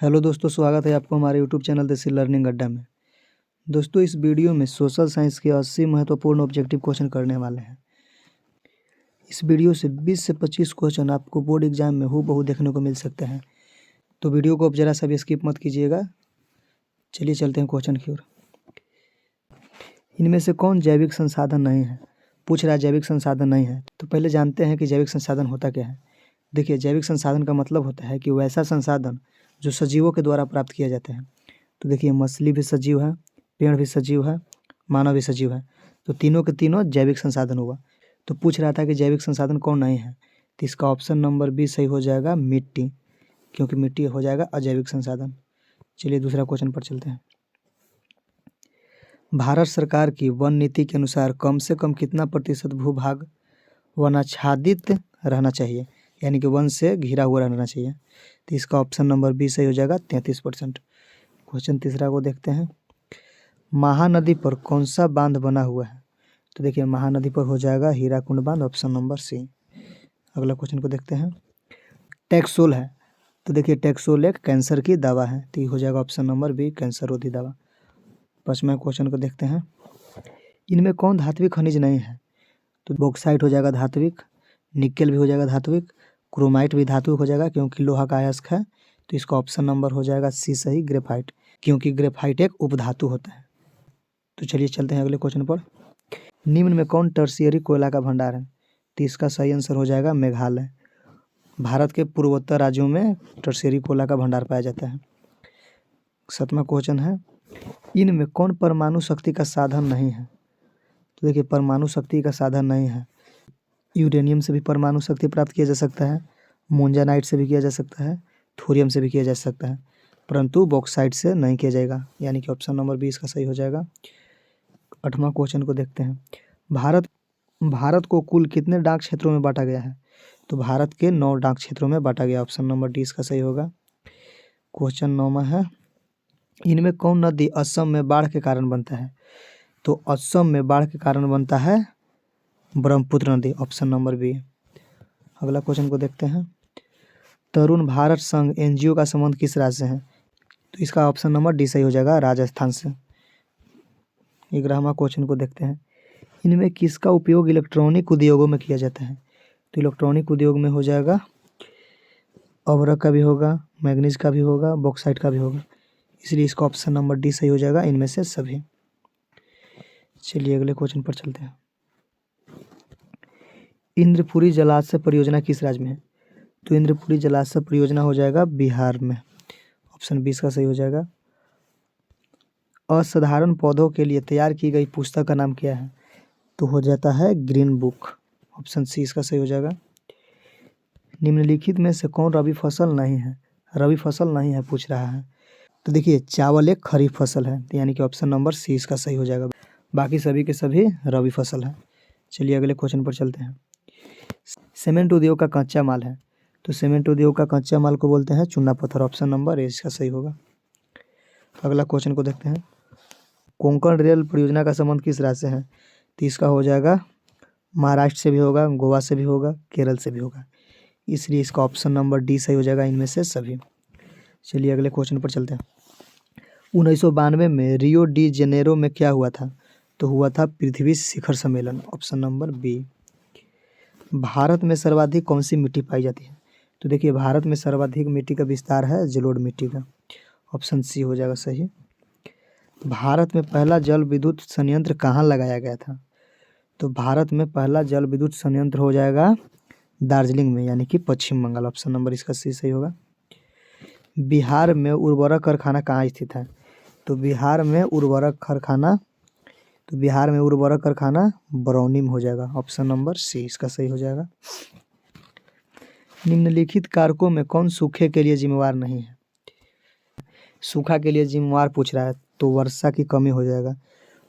Hello दोस्तों, स्वागत है आपको हमारे यूट्यूब चैनल देसी लर्निंग अड्डा में। दोस्तों, इस वीडियो में सोशल साइंस के 80 महत्वपूर्ण ऑब्जेक्टिव क्वेश्चन करने वाले हैं। इस वीडियो से 20 से 25 क्वेश्चन आपको बोर्ड एग्जाम में हूबहू देखने को मिल सकते हैं, तो वीडियो को अब जरा सा भी स्किप मत कीजिएगा। चलिए चलते हैं क्वेश्चन की ओर। इनमें से कौन जैविक संसाधन नहीं है? पूछ रहा है जैविक संसाधन नहीं है, तो पहले जानते हैं कि जैविक संसाधन होता क्या है। देखिए, जैविक संसाधन का मतलब होता है कि वैसा संसाधन जो सजीवों के द्वारा प्राप्त किया जाता है। तो देखिए, मछली भी सजीव है, पेड़ भी सजीव है, मानव भी सजीव है, तो तीनों के तीनों जैविक संसाधन हुआ। तो पूछ रहा था कि जैविक संसाधन कौन नहीं है, तो इसका ऑप्शन नंबर बी सही हो जाएगा, मिट्टी, क्योंकि मिट्टी हो जाएगा अजैविक संसाधन। चलिए दूसरा क्वेश्चन पर चलते हैं। भारत सरकार की वन नीति के अनुसार कम से कम कितना प्रतिशत भूभाग वनाच्छादित रहना चाहिए, यानी कि वन से घिरा हुआ रहना चाहिए। तो इसका ऑप्शन नंबर बी सही हो जाएगा, 33%। क्वेश्चन तीसरा को देखते हैं। महानदी पर कौन सा बांध बना हुआ है? तो देखिए, महानदी पर हो जाएगा हीराकुंड बांध, ऑप्शन नंबर सी। अगला क्वेश्चन को देखते हैं। टैक्सोल है, तो देखिए टैक्सोल एक कैंसर की दवा है, तो ये हो जाएगा ऑप्शन नंबर बी, कैंसर रोधी दवा। पांचवें क्वेश्चन को देखते हैं। इनमें कौन धात्विक खनिज नहीं है? तो बॉक्साइट हो जाएगा धात्विक, निकेल भी हो जाएगा धात्विक, क्रोमाइट भी धातु हो जाएगा क्योंकि लोहा का अयस्क है। तो इसका ऑप्शन नंबर हो जाएगा सी सही, ग्रेफाइट, क्योंकि ग्रेफाइट एक उपधातु होता है। तो चलिए चलते हैं अगले क्वेश्चन पर। निम्न में कौन टर्शियरी कोयला का भंडार है? तो इसका सही आंसर हो जाएगा मेघालय। भारत के पूर्वोत्तर राज्यों में टर्शियरी कोयला का भंडार पाया जाता है। सातवां क्वेश्चन है। इनमें कौन परमाणु शक्ति का साधन नहीं है? तो देखिए, परमाणु शक्ति का साधन नहीं है। यूरेनियम से भी परमाणु शक्ति प्राप्त किया जा सकता है, मोंजानाइट से भी किया जा सकता है, थोरियम से भी किया जा सकता है, परंतु बॉक्साइट से नहीं किया जाएगा, यानी कि ऑप्शन नंबर बी इसका सही हो जाएगा। आठवां क्वेश्चन को देखते हैं। भारत को कुल कितने डाक क्षेत्रों में बांटा गया है? तो भारत के 9 डाक क्षेत्रों में बांटा गया, ऑप्शन नंबर डी इसका सही होगा। क्वेश्चन 9वां है। इनमें कौन नदी असम में बाढ़ के कारण बनता है? तो असम में बाढ़ के कारण बनता है ब्रह्मपुत्र नदी, ऑप्शन नंबर बी। अगला क्वेश्चन को देखते हैं। तरुण भारत संघ एनजीओ का संबंध किस राज्य से है? तो इसका ऑप्शन नंबर डी सही हो जाएगा, राजस्थान से। 11वां क्वेश्चन को देखते हैं। इनमें किसका उपयोग इलेक्ट्रॉनिक उद्योगों में किया जाता है? तो इलेक्ट्रॉनिक उद्योग में हो जाएगा अभ्रक का भी होगा, मैग्नीज का भी होगा, बॉक्साइट का भी होगा, इसलिए इसका ऑप्शन नंबर डी सही हो जाएगा, इनमें से सभी। चलिए अगले क्वेश्चन पर चलते हैं। इंद्रपुरी जलाशय परियोजना किस राज्य में है? तो इंद्रपुरी जलाशय परियोजना हो जाएगा बिहार में, ऑप्शन 20 का सही हो जाएगा। असाधारण पौधों के लिए तैयार की गई पुस्तक का नाम क्या है? तो हो जाता है ग्रीन बुक, ऑप्शन सी इसका सही हो जाएगा। निम्नलिखित में से कौन रबी फसल नहीं है? रबी फसल नहीं है पूछ रहा है, तो देखिए चावल एक खरीफ फसल है, यानी कि ऑप्शन नंबर सी इसका सही हो जाएगा। बाकी सभी के सभी रबी फसल है। चलिए अगले क्वेश्चन पर चलते हैं। सीमेंट उद्योग का कच्चा माल है, तो सीमेंट उद्योग का कच्चा माल को बोलते हैं चूना पत्थर, ऑप्शन नंबर ए इसका सही होगा। अगला क्वेश्चन को देखते हैं। कोंकण रेल परियोजना का संबंध किस राज्य से है? तो इसका हो जाएगा महाराष्ट्र से भी होगा, गोवा से भी होगा, केरल से भी होगा, इसलिए इसका ऑप्शन नंबर डी सही हो जाएगा, इनमें से सभी। चलिए अगले क्वेश्चन पर चलते हैं। 1992 में रियो डी जेनेरो में क्या हुआ था? तो हुआ था पृथ्वी शिखर सम्मेलन, ऑप्शन नंबर बी। भारत में सर्वाधिक कौन सी मिट्टी पाई जाती है? तो देखिए, भारत में सर्वाधिक मिट्टी का विस्तार है जलोढ़ मिट्टी का, ऑप्शन सी हो जाएगा सही। भारत में पहला जल विद्युत संयंत्र कहाँ लगाया गया था? तो भारत में पहला जल विद्युत संयंत्र हो जाएगा दार्जिलिंग में, यानी कि पश्चिम बंगाल, ऑप्शन नंबर इसका सी सही होगा। बिहार में उर्वरक कारखाना कहाँ स्थित है? तो बिहार में उर्वरक कारखाना बरौनी में हो जाएगा, ऑप्शन नंबर सी इसका सही हो जाएगा। निम्नलिखित कारकों में कौन सूखे के लिए जिम्मेवार नहीं है? सूखा के लिए जिम्मेवार पूछ रहा है, तो वर्षा की कमी हो जाएगा,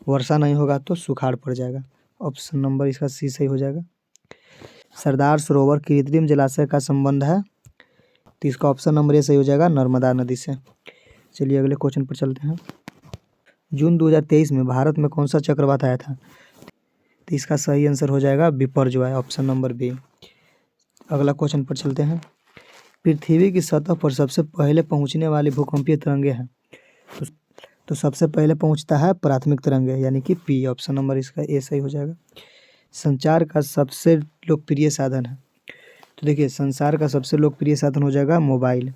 वर्षा नहीं होगा तो सुखाड़ पड़ जाएगा, ऑप्शन नंबर इसका सी सही हो जाएगा। सरदार सरोवर कृत्रिम जलाशय का संबंध है, तो इसका ऑप्शन नंबर ए सही हो जाएगा, नर्मदा नदी से। चलिए अगले क्वेश्चन पर चलते हैं। जून 2023 में भारत में कौन सा चक्रवात आया था? तो इसका सही आंसर हो जाएगा बिपरजॉय, ऑप्शन नंबर बी। अगला क्वेश्चन पर चलते हैं। पृथ्वी की सतह पर सबसे पहले पहुंचने वाली भूकंपीय तरंगे हैं। तो, तो सबसे पहले पहुंचता है प्राथमिक तरंगे यानी कि पी। ऑप्शन नंबर इसका ए सही हो जाएगा। संचार का सबसे लोकप्रिय साधन है। तो देखिए संचार का सबसे लोकप्रिय साधन हो जाएगा मोबाइल।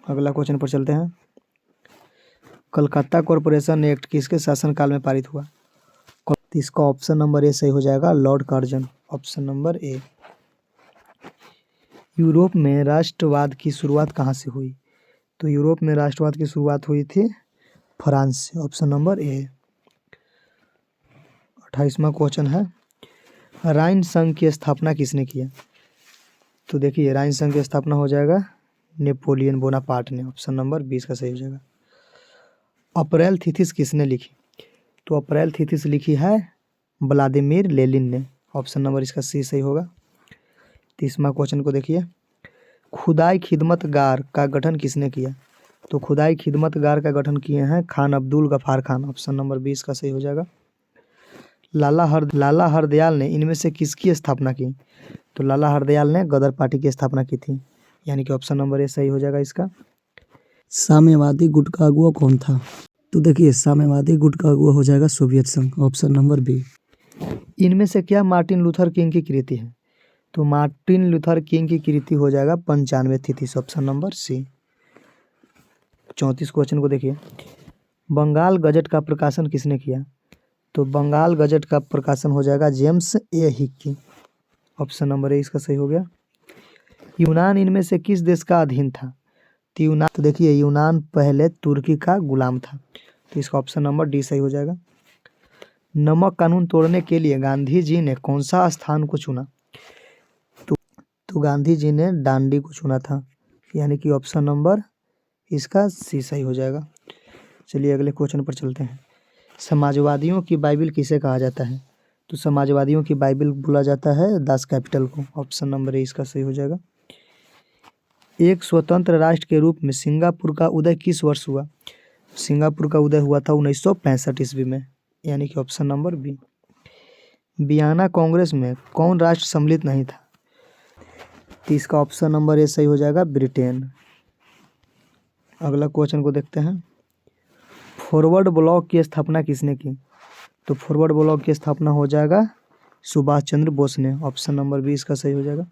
अगला क्वेश्चन पर चलते हैं। कलकत्ता कॉरपोरेशन एक्ट किसके शासनकाल में पारित हुआ? तो इसका ऑप्शन नंबर ए सही हो जाएगा, लॉर्ड कार्जन। ऑप्शन नंबर ए। यूरोप में राष्ट्रवाद की शुरुआत कहाँ से हुई? तो यूरोप में राष्ट्रवाद की शुरुआत हुई थी फ्रांस से। Option number A. 28वां क्वेश्चन है, राइन संघ की स्थापना किसने किया? तो देखिए राइन संघ की स्थापना हो जाएगा नेपोलियन बोनापार्ट ने। ऑप्शन नंबर 20 का सही हो जाएगा। अप्रैल थीसिस किसने लिखी? तो अप्रैल थीसिस लिखी है व्लादिमीर लेनिन ने। ऑप्शन नंबर इसका सी सही होगा। 30वां क्वेश्चन को देखिए, खुदाई खिदमतगार का गठन किसने किया? तो खुदाई खिदमतगार का गठन किए हैं खान अब्दुल गफ्फार खान। ऑप्शन नंबर 20 का सही हो जाएगा। लाला हरदयाल ने इनमें से किसकी स्थापना की? तो लाला हरदयाल ने गदर पार्टी की स्थापना की थी, यानी कि ऑप्शन नंबर ए सही हो जाएगा इसका। साम्यवादी गुट का अगुवा कौन था? तो देखिए साम्यवादी गुट का अगुवा हो जाएगा सोवियत संघ। Option number B. इनमें से क्या मार्टिन लूथर किंग की कृति है? तो मार्टिन लूथर किंग की कृति हो जाएगा 95 thesis. Option number C. 34 question को देखिए, बंगाल गजट का प्रकाशन किसने किया? तो बंगाल गजट का प्रकाशन हो जाएगा जेम्स ए हिक्की। ऑप्शन नंबर ए इसका सही हो गया। यूनान इनमें से किस देश का अधीन था? तो देखिए यूनान पहले तुर्की का गुलाम था, तो इसका ऑप्शन नंबर डी सही हो जाएगा। नमक कानून तोड़ने के लिए गांधी जी ने कौन सा स्थान को चुना? तो गांधी जी ने डांडी को चुना था, यानी कि ऑप्शन नंबर इसका सी सही हो जाएगा। चलिए अगले क्वेश्चन पर चलते हैं। समाजवादियों की बाइबिल किसे कहा जाता है? तो समाजवादियों की बाइबिल बोला जाता है दास कैपिटल को। ऑप्शन नंबर ए इसका सही हो जाएगा। एक स्वतंत्र राष्ट्र के रूप में सिंगापुर का उदय किस वर्ष हुआ? सिंगापुर का उदय हुआ था 1965 ईस्वी में, यानी कि option number B. Vienna Congress में कौन राष्ट्र सम्मिलित नहीं था? तो इसका ऑप्शन नंबर ए सही हो जाएगा, ब्रिटेन। अगला क्वेश्चन को देखते हैं, फॉरवर्ड ब्लॉक की स्थापना किसने की? तो फॉरवर्ड ब्लॉक की स्थापना हो जाएगा सुभाष चंद्र बोस ने। ऑप्शन नंबर 20 का सही हो जाएगा।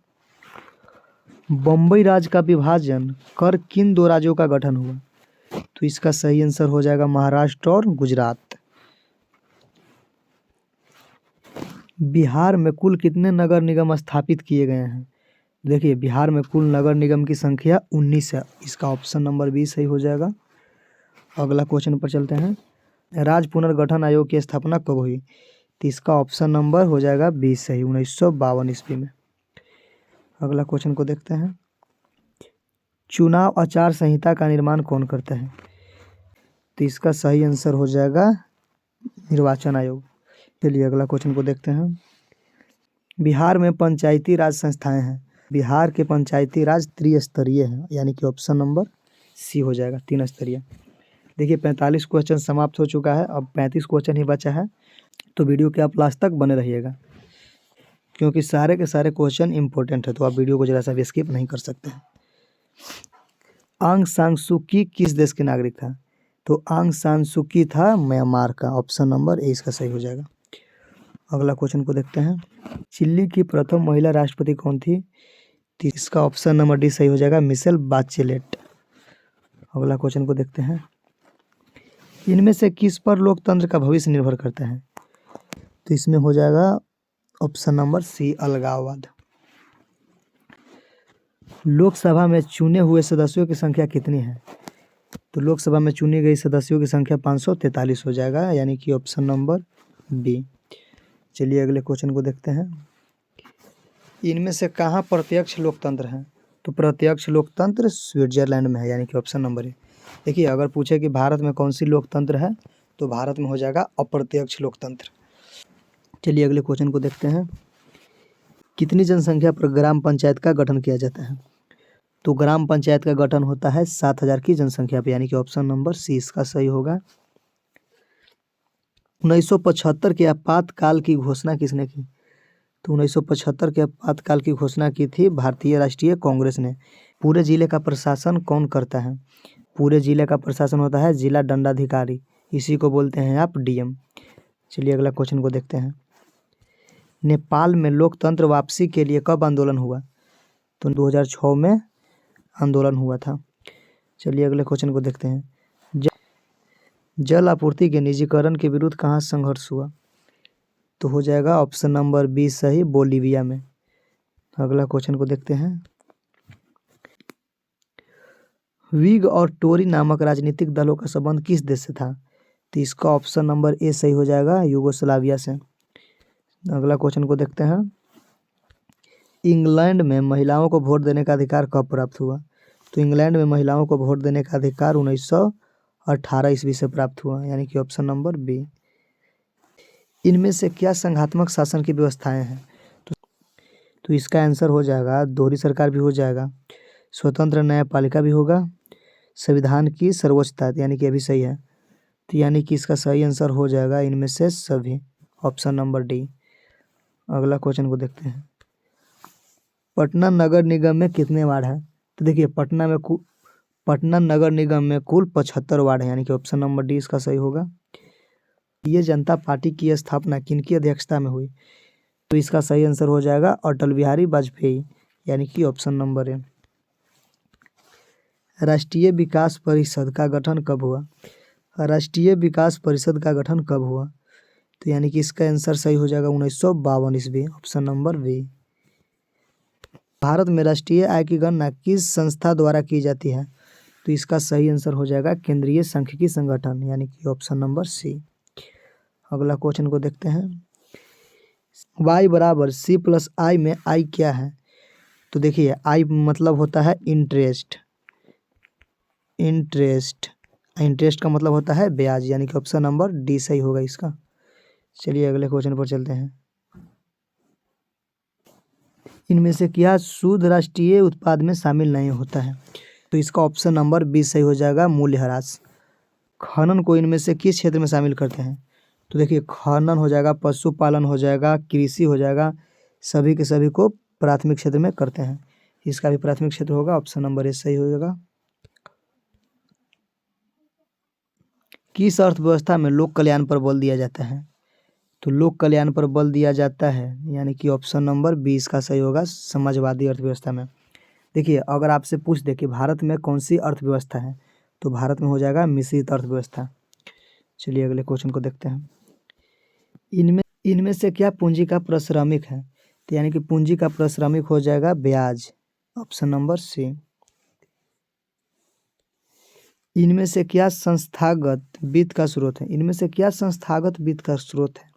बम्बई राज्य का विभाजन कर किन दो राज्यों का गठन हुआ? तो इसका सही आंसर हो जाएगा महाराष्ट्र और गुजरात। बिहार में कुल कितने नगर निगम स्थापित किए गए हैं? देखिए बिहार में कुल नगर निगम की संख्या 19 है। इसका ऑप्शन नंबर 20 सही हो जाएगा। अगला क्वेश्चन पर चलते हैं, राज्य पुनर्गठन आयोग की स्थापना कब हुई? तो इसका ऑप्शन नंबर हो जाएगा 20 सही, 1952 ईस्वी में। अगला क्वेश्चन को देखते हैं, चुनाव आचार संहिता का निर्माण कौन करता है? तो इसका सही आंसर हो जाएगा निर्वाचन आयोग। चलिए अगला क्वेश्चन को देखते हैं, बिहार में पंचायती राज संस्थाएं हैं। बिहार के पंचायती राज त्रिस्तरीय है, यानी कि ऑप्शन नंबर सी हो जाएगा, 3 स्तरीय। देखिए 45 क्वेश्चन समाप्त हो चुका है, अब 35 क्वेश्चन ही बचा है, तो वीडियो के आप लास्ट तक बने रहिएगा क्योंकि सारे के सारे क्वेश्चन इंपॉर्टेंट है, तो आप वीडियो को जरा सा भी स्किप नहीं कर सकते हैं। आंग सान सू की किस देश के नागरिक था? तो आंग सान सू की था म्यांमार का। ऑप्शन नंबर ए इसका सही हो जाएगा। अगला क्वेश्चन को देखते हैं, चिली की प्रथम महिला राष्ट्रपति कौन थी? तो इसका ऑप्शन नंबर डी सही हो जाएगा, मिशेल बाचेलेट। अगला क्वेश्चन को देखते हैं, इनमें से किस पर लोकतंत्र का भविष्य निर्भर करता है? तो इसमें हो जाएगा ऑप्शन नंबर सी, अलगाववाद। लोकसभा में चुने हुए सदस्यों की संख्या कितनी है? तो लोकसभा में चुनी गई सदस्यों की संख्या 543 हो जाएगा, यानी कि ऑप्शन नंबर बी। चलिए अगले क्वेश्चन को देखते हैं, इनमें से कहाँ प्रत्यक्ष लोकतंत्र है? तो प्रत्यक्ष लोकतंत्र स्विट्जरलैंड में है, यानी कि ऑप्शन नंबर ए। देखिए अगर पूछे कि भारत में कौन सी लोकतंत्र है, तो भारत में हो जाएगा अप्रत्यक्ष लोकतंत्र। चलिए अगले क्वेश्चन को देखते हैं, कितनी जनसंख्या पर ग्राम पंचायत का गठन किया जाता है? तो ग्राम पंचायत का गठन होता है 7000 की जनसंख्या पर, यानी कि ऑप्शन नंबर सी इसका सही होगा। 1975 के आपातकाल की घोषणा किसने की? तो 1975 के आपातकाल की घोषणा की थी भारतीय राष्ट्रीय कांग्रेस ने, पूरे जिले का प्रशासन कौन करता है? पूरे जिले का प्रशासन होता है जिला दंडाधिकारी, इसी को बोलते हैं आप डीएम। चलिए अगला क्वेश्चन को देखते हैं। नेपाल में लोकतंत्र वापसी के लिए कब आंदोलन हुआ? तो 2006 में आंदोलन हुआ था। चलिए अगले क्वेश्चन को देखते हैं। जल आपूर्ति के निजीकरण के विरुद्ध कहाँ संघर्ष हुआ? तो हो जाएगा ऑप्शन नंबर बी सही, बोलीविया में। अगला क्वेश्चन को देखते हैं। व्हिग और टोरी नामक राजनीतिक दलों का संबंध किस देश से था? तो इसका ऑप्शन नंबर ए सही हो जाएगा, यूगोस्लाविया से। अगला क्वेश्चन को देखते हैं। इंग्लैंड में महिलाओं को वोट देने का अधिकार कब प्राप्त हुआ? तो इंग्लैंड में महिलाओं को वोट देने का अधिकार 1918 ईस्वी से प्राप्त हुआ, यानी कि ऑप्शन नंबर बी। इनमें से क्या संघात्मक शासन की व्यवस्थाएं हैं? तो इसका आंसर हो जाएगा दोहरी सरकार भी हो जाएगा, स्वतंत्र न्यायपालिका भी होगा, संविधान की सर्वोच्चता, यानी कि अभी सही है। तो यानी कि इसका सही आंसर हो जाएगा इनमें से सभी, ऑप्शन नंबर डी। अगला क्वेश्चन को देखते हैं। पटना नगर निगम में कितने वार्ड हैं? तो देखिए पटना नगर निगम में कुल 75 वार्ड है, यानी कि ऑप्शन नंबर डी इसका सही होगा। ये जनता पार्टी की स्थापना किनकी अध्यक्षता में हुई? तो इसका सही आंसर हो जाएगा अटल बिहारी वाजपेयी, यानी कि ऑप्शन नंबर ए। राष्ट्रीय विकास परिषद का गठन कब हुआ? राष्ट्रीय विकास परिषद का गठन कब हुआ? तो यानी कि इसका आंसर सही हो जाएगा 1952 ईस्वी, ऑप्शन नंबर बी। भारत में राष्ट्रीय आय की गणना किस संस्था द्वारा की जाती है? तो इसका सही आंसर हो जाएगा केंद्रीय सांख्यिकी संगठन, यानी कि ऑप्शन नंबर सी। अगला क्वेश्चन को देखते हैं। y बराबर सी प्लस आई में आई क्या है? तो देखिए आई मतलब होता है इंटरेस्ट का मतलब होता है ब्याज, यानी कि ऑप्शन नंबर डी सही होगा इसका। चलिए अगले क्वेश्चन पर चलते हैं। इनमें से क्या शुद्ध राष्ट्रीय उत्पाद में शामिल नहीं होता है? तो इसका ऑप्शन नंबर बी सही हो जाएगा, मूल्यह्रास। खनन को इनमें से किस क्षेत्र में शामिल करते हैं? तो देखिए खनन हो जाएगा, पशुपालन हो जाएगा, कृषि हो जाएगा, सभी के सभी को प्राथमिक क्षेत्र में करते हैं। इसका भी प्राथमिक क्षेत्र होगा, ऑप्शन नंबर ए सही हो जाएगा। किस अर्थव्यवस्था में लोक कल्याण पर बल दिया जाता है? तो लोक कल्याण पर बल दिया जाता है, यानी कि ऑप्शन नंबर बी इसका सही होगा, समाजवादी अर्थव्यवस्था में। देखिए अगर आपसे पूछ दे कि भारत में कौन सी अर्थव्यवस्था है, तो भारत में हो जाएगा मिश्रित अर्थव्यवस्था। चलिए अगले क्वेश्चन को देखते हैं। इनमें से क्या पूंजी का पारिश्रमिक है? तो यानी कि पूंजी का पारिश्रमिक हो जाएगा ब्याज, ऑप्शन नंबर सी। इनमें से क्या संस्थागत वित्त का स्रोत है? इनमें से क्या संस्थागत वित्त का स्रोत है?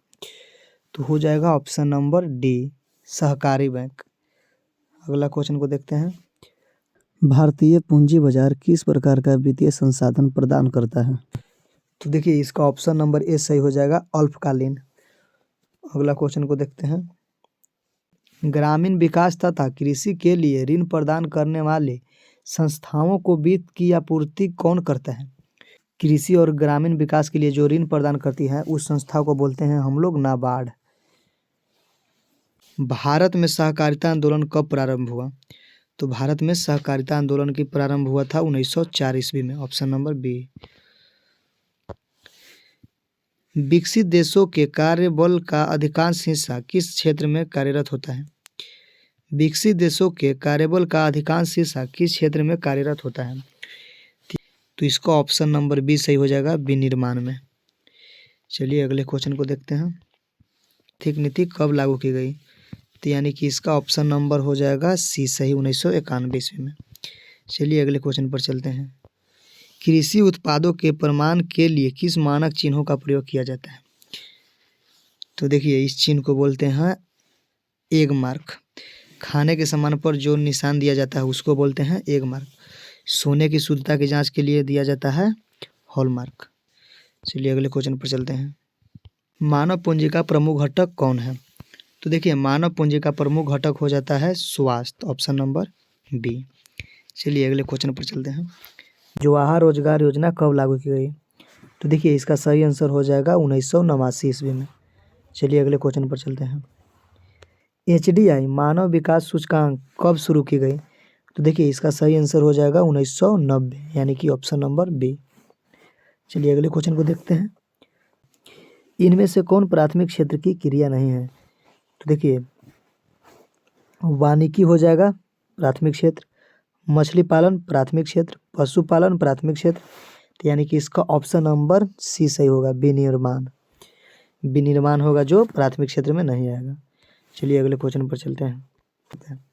तो हो जाएगा ऑप्शन नंबर डी, सहकारी बैंक। अगला क्वेश्चन को देखते हैं। भारतीय पूंजी बाजार किस प्रकार का वित्तीय संसाधन प्रदान करता है? तो देखिए इसका ऑप्शन नंबर ए सही हो जाएगा, अल्पकालीन। अगला क्वेश्चन को देखते हैं। ग्रामीण विकास तथा कृषि के लिए ऋण प्रदान करने वाले संस्थाओं को वित्त की आपूर्ति कौन करता है? कृषि और ग्रामीण विकास के लिए जो ऋण प्रदान करती है उस संस्था को बोलते हैं हम लोग नाबार्ड। भारत में सहकारिता आंदोलन कब प्रारंभ हुआ? तो भारत में सहकारिता आंदोलन की प्रारंभ हुआ था 1904 ईस्वी में, ऑप्शन नंबर बी। विकसित देशों के कार्यबल का अधिकांश हिस्सा किस क्षेत्र में कार्यरत होता है? विकसित देशों के कार्यबल का अधिकांश हिस्सा किस क्षेत्र में कार्यरत होता है? तो इसका ऑप्शन नंबर बी सही हो जाएगा, विनिर्माण में। चलिए अगले क्वेश्चन को देखते हैं। आर्थिक नीति कब लागू की गई? तो यानी कि इसका ऑप्शन नंबर हो जाएगा सी सही, 1991 ईस्वी में। चलिए अगले क्वेश्चन पर चलते हैं। कृषि उत्पादों के प्रमाण के लिए किस मानक चिन्हों का प्रयोग किया जाता है? तो देखिए इस चिन्ह को बोलते हैं एग मार्क। खाने के सामान पर जो निशान दिया जाता है उसको बोलते हैं एग मार्क। सोने की शुद्धता की जांच के लिए दिया जाता है हॉलमार्क। चलिए अगले क्वेश्चन पर चलते हैं। मानव पूंजी का प्रमुख घटक कौन है? तो देखिए मानव पूंजी का प्रमुख घटक हो जाता है स्वास्थ्य, ऑप्शन नंबर बी। चलिए अगले क्वेश्चन पर चलते हैं। जवाहर रोजगार योजना कब लागू की गई? तो देखिए इसका सही आंसर हो जाएगा 1989 ईस्वी में। चलिए अगले क्वेश्चन पर चलते हैं। एचडीआई मानव विकास सूचकांक कब शुरू की गई? तो देखिए इसका सही आंसर हो जाएगा 1990, यानी कि ऑप्शन नंबर बी। चलिए अगले क्वेश्चन को देखते हैं। इनमें से कौन प्राथमिक क्षेत्र की क्रिया नहीं है? तो देखिए वानिकी हो जाएगा प्राथमिक क्षेत्र, मछली पालन प्राथमिक क्षेत्र, पशुपालन प्राथमिक क्षेत्र, तो यानी कि इसका ऑप्शन नंबर सी सही होगा, विनिर्माण। विनिर्माण होगा जो प्राथमिक क्षेत्र में नहीं आएगा। चलिए अगले क्वेश्चन पर चलते हैं।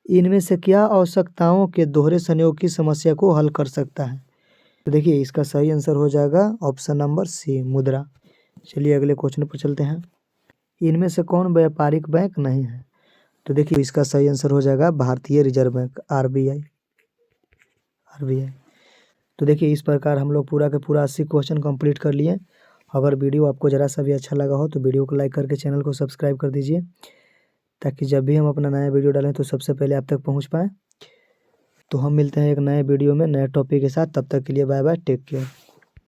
इनमें से क्या आवश्यकताओं के दोहरे संयोग की समस्या को हल कर सकता है? तो देखिए इसका सही आंसर हो जाएगा ऑप्शन नंबर सी, मुद्रा। चलिए अगले क्वेश्चन पर चलते हैं। इनमें से कौन व्यापारिक बैंक नहीं है? तो देखिए इसका सही आंसर हो जाएगा भारतीय रिजर्व बैंक, आरबीआई। तो देखिए इस प्रकार हम लोग पूरा के पूरा 80 क्वेश्चन कंप्लीट कर लिए। अगर वीडियो आपको ज़रा सा भी अच्छा लगा हो तो वीडियो को लाइक करके चैनल को सब्सक्राइब कर दीजिए, ताकि जब भी हम अपना नया वीडियो डालें तो सबसे पहले आप तक पहुंच पाएँ। तो हम मिलते हैं एक नए वीडियो में नए टॉपिक के साथ। तब तक के लिए बाय बाय, टेक केयर।